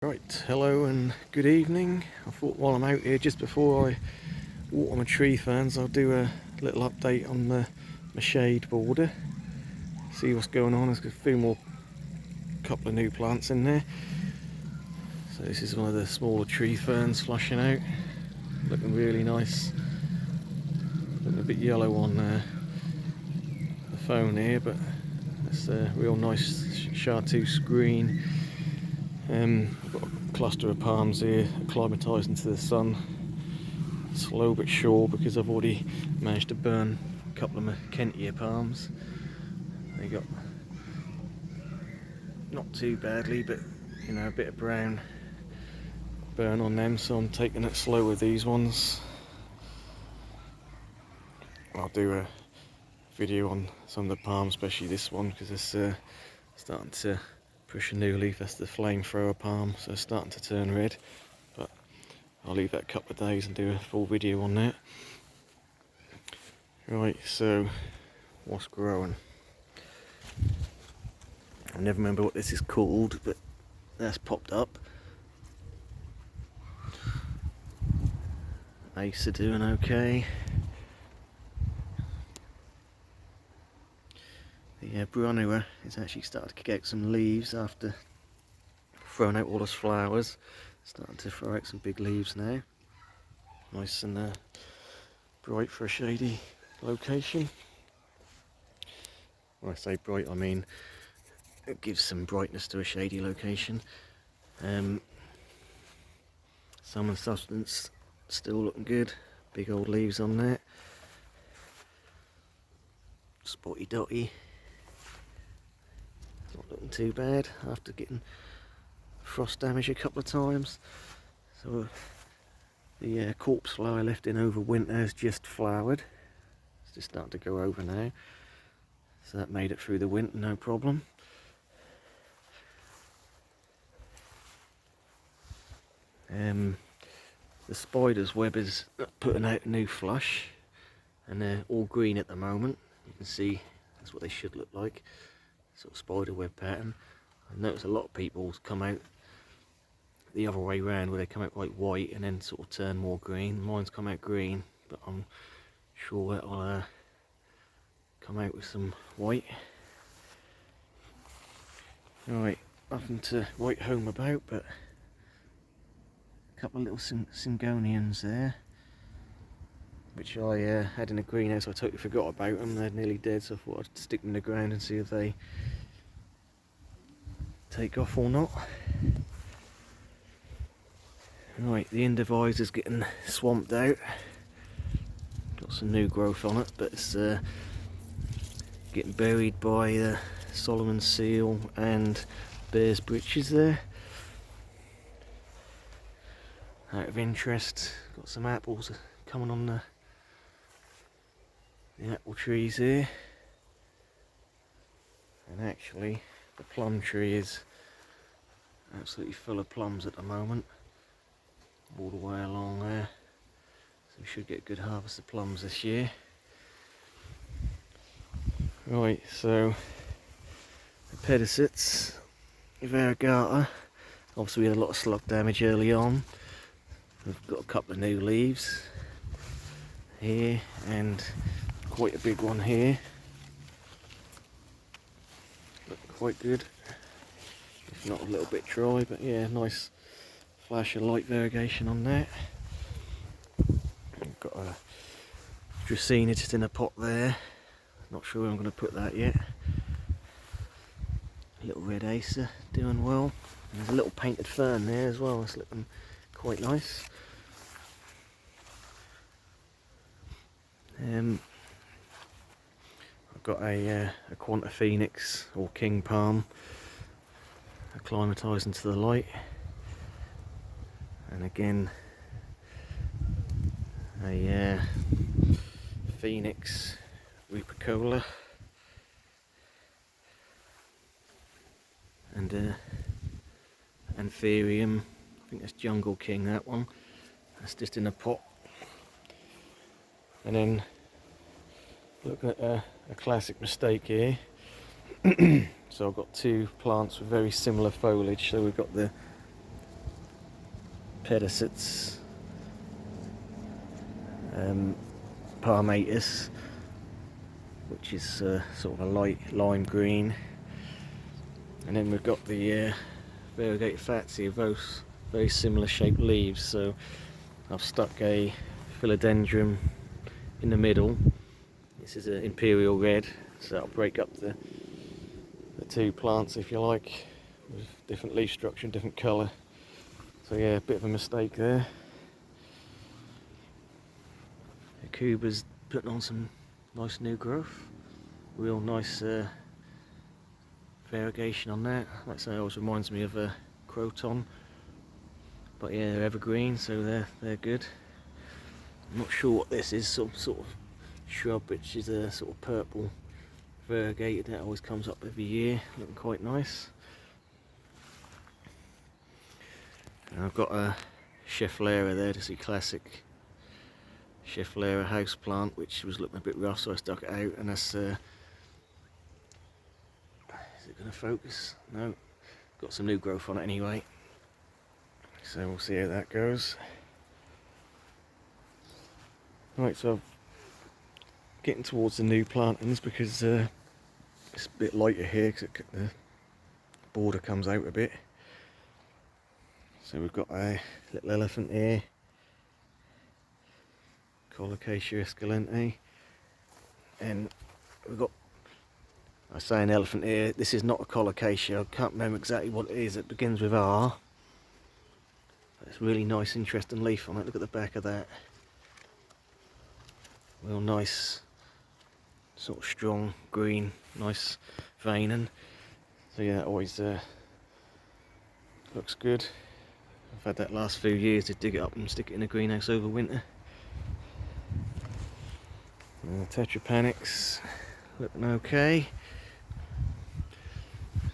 Right, hello and good evening. I thought while I'm out here, just before I water my tree ferns, I'll do a little update on my shade border. See what's going on. There's a few more, couple of new plants in there. So this is one of the smaller tree ferns flushing out. Looking really nice. Looking a bit yellow on the phone here, but it's a real nice chartreuse green. I've got a cluster of palms here acclimatising to the sun. Slow but sure, because I've already managed to burn a couple of my Kentia palms. They got not too badly, but you know, a bit of brown burn on them, so I'm taking it slow with these ones. I'll do a video on some of the palms, especially this one, because it's starting to push a new leaf. That's the flamethrower palm, so it's starting to turn red, but I'll leave that a couple of days and do a full video on that. Right, so what's growing? I never remember what this is called, but that's popped up. Ace are doing okay. The Brunnera is actually starting to kick out some leaves after throwing out all those flowers. Starting to throw out some big leaves now. Nice and bright for a shady location. When I say bright, I mean it gives some brightness to a shady location. Salmon Substance still looking good. Big old leaves on there. Spotty Dotty, not looking too bad after getting frost damage a couple of times. So the corpse flower left in over winter has just flowered. It's just starting to go over now. So that made it through the winter, no problem. The spider's web is putting out a new flush, and they're all green at the moment. You can see that's what they should look like, sort of spider web pattern. I noticed a lot of people come out the other way round, where they come out quite white and then sort of turn more green. Mine's come out green, but I'm sure it'll come out with some white. Right, nothing to write home about, but a couple of little Syngonians there, which I had in a greenhouse. I totally forgot about them. They're nearly dead, so I thought I'd stick them in the ground and see if they take off or not. Right, the Indivisor's getting swamped out. Got some new growth on it, but it's getting buried by the Solomon seal and bear's breeches there. Out of interest, got some apples coming on the apple trees here, and actually the plum tree is absolutely full of plums at the moment, all the way along there, so we should get a good harvest of plums this year. Right, so the Pedicets, Variegata, obviously we had a lot of slug damage early on. We've got a couple of new leaves here and quite a big one here. Looking quite good, if not a little bit dry, but yeah, nice flash of light variegation on that. I've got a Dracaena just in a pot there, not sure where I'm going to put that yet. Little red Acer doing well. And there's a little painted fern there as well, it's looking quite nice. I've got a Quanta Phoenix or King Palm acclimatising to the light, and again a Phoenix Rupicola, and Anthurium. I think that's Jungle King, that one. That's just in a pot. And then look at a classic mistake here. So I've got two plants with very similar foliage. So we've got the pedicets, palmatus, which is sort of a light lime green, and then we've got the variegated fatsia, both very similar shaped leaves. So I've stuck a philodendron in the middle. This is an imperial red, so that'll break up the two plants, if you like, with different leaf structure and different colour. So yeah, a bit of a mistake there. Kuba's putting on some nice new growth, real nice variegation on that. Like I say, it always reminds me of a croton, but yeah, they're evergreen, so they're good. I'm not sure what this is, some sort of shrub which is a sort of purple variegated. That always comes up every year, looking quite nice. And I've got a Schefflera there, just a classic Schefflera house plant, which was looking a bit rough, so I stuck it out. And that's is it going to focus? No, got some new growth on it anyway, so we'll see how that goes. Right, so I'm getting towards the new plantings because it's a bit lighter here because the border comes out a bit. So we've got a little elephant here, Colocasia esculente, and we've got, I say an elephant here, this is not a Colocasia, I can't remember exactly what it is, it begins with R. It's really nice, interesting leaf on it, look at the back of that. Real nice, sort of strong green, nice veining. So yeah, that always looks good. I've had that last few years to dig it up and stick it in a greenhouse over winter. Tetrapanax looking okay.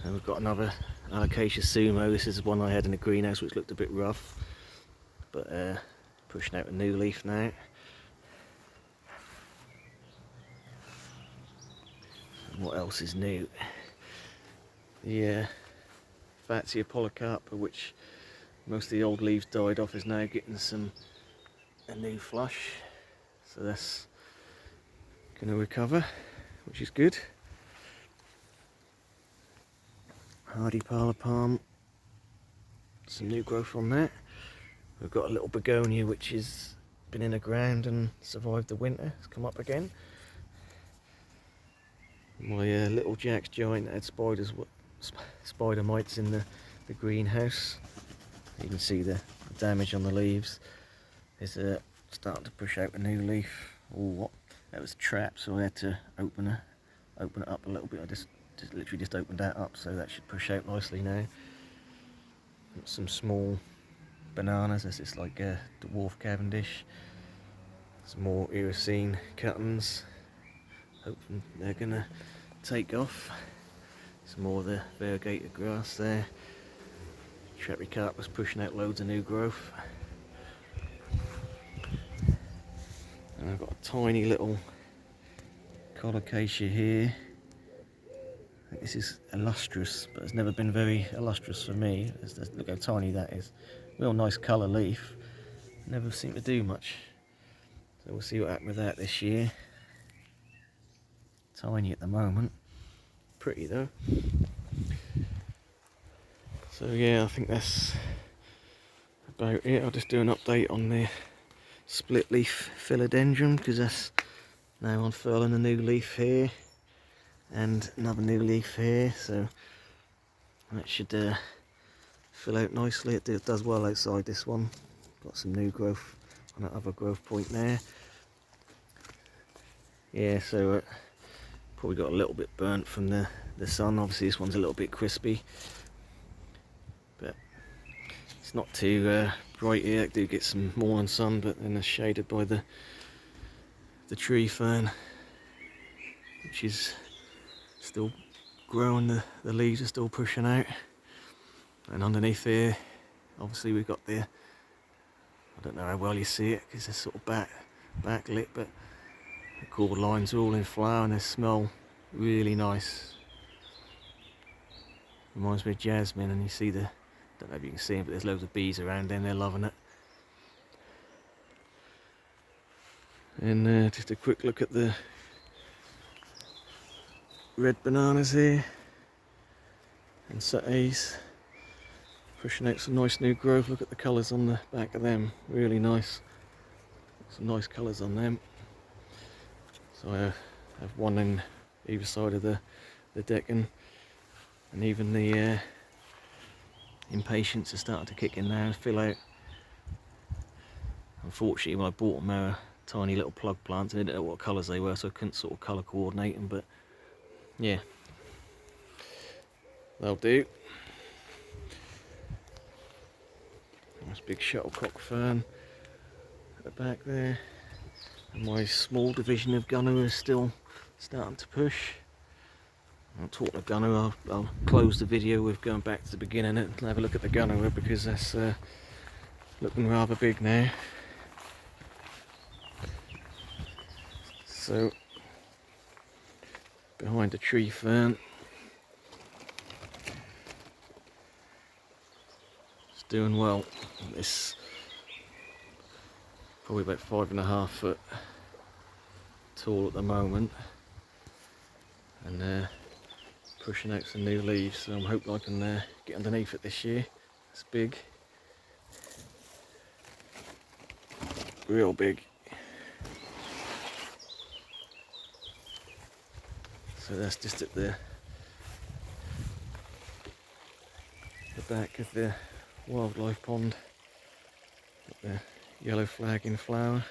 And we've got another Alocasia sumo. This is one I had in the greenhouse which looked a bit rough, but pushing out a new leaf now. And what else is new? The Fatsia polycarpa, which most of the old leaves died off, is now getting a new flush. So that's going to recover, which is good. Hardy parlour palm, some new growth on that. We've got a little begonia which has been in the ground and survived the winter. It's come up again. My little Jack's giant had spider mites in the greenhouse. You can see the damage on the leaves. It's starting to push out a new leaf. Oh, that was a trap, so I had to open it up a little bit. I just literally just opened that up, so that should push out nicely now. Got some small bananas. This is like a dwarf Cavendish. Some more Iracine cuttings. Hoping they're gonna take off. Some more of the variegated grass there. Trephicarpus pushing out loads of new growth. And I've got a tiny little Colocasia here. I think this is illustrious, but it's never been very illustrious for me. Look how tiny that is. Real nice colour leaf. Never seemed to do much. So we'll see what happens with that this year. Tiny at the moment. Pretty though. So yeah, I think that's about it. I'll just do an update on the split leaf philodendron because that's now unfurling a new leaf here and another new leaf here, so that should fill out nicely. It does well outside this one. Got some new growth on that other growth point there. Yeah, so probably got a little bit burnt from the sun. Obviously this one's a little bit crispy, but it's not too bright here. I do get some morning sun, but then it's shaded by the tree fern, which is still growing. The leaves are still pushing out, and underneath here obviously we've got I don't know how well you see it because it's sort of backlit, but the cordlines are all in flower and they smell really nice. Reminds me of jasmine, and you see don't know if you can see them, but there's loads of bees around them, they're loving it. And just a quick look at the red bananas here and settings, pushing out some nice new growth. Look at the colours on the back of them, really nice. Some nice colours on them. So I have one in either side of the decking, and even the impatiens are starting to kick in now and fill out. Unfortunately, when I bought them, they were tiny little plug plants, and I didn't know what colours they were, so I couldn't sort of colour coordinate them, but yeah, they'll do. Nice big shuttlecock fern at the back there. And my small division of gunner is still starting to push. I'll talk to gunner, I'll close the video with going back to the beginning and have a look at the gunner, because that's looking rather big now. So, behind the tree fern, it's doing well. It's probably about 5.5 foot tall at the moment, and pushing out some new leaves, so I'm hoping I can get underneath it this year. It's big, real big. So that's just at the back of the wildlife pond. Got the yellow flag in flower.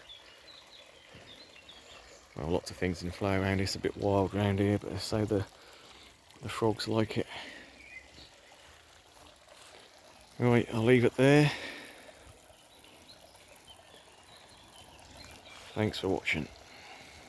Well, lots of things in flower around here. It's a bit wild around here, but so the frogs like it. Right, I'll leave it there. Thanks for watching.